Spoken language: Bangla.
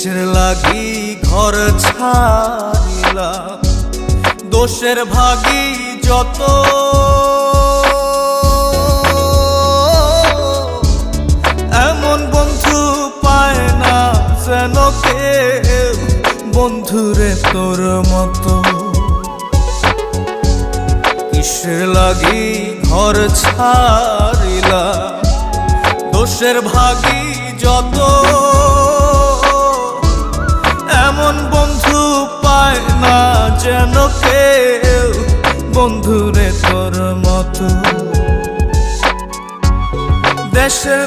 কিসের লাগি ঘর ছাড়িলাম, দোষের ভাগী যত, এমন বন্ধু পায় না যেন কেউ, বন্ধুরে তোর মতো। কিসের লাগি ঘর ছাড়িলাম, দোষের ভাগী যত, এমন বন্ধু পায় না যেন কেউ, বন্ধুরে তোর মতো। দেশের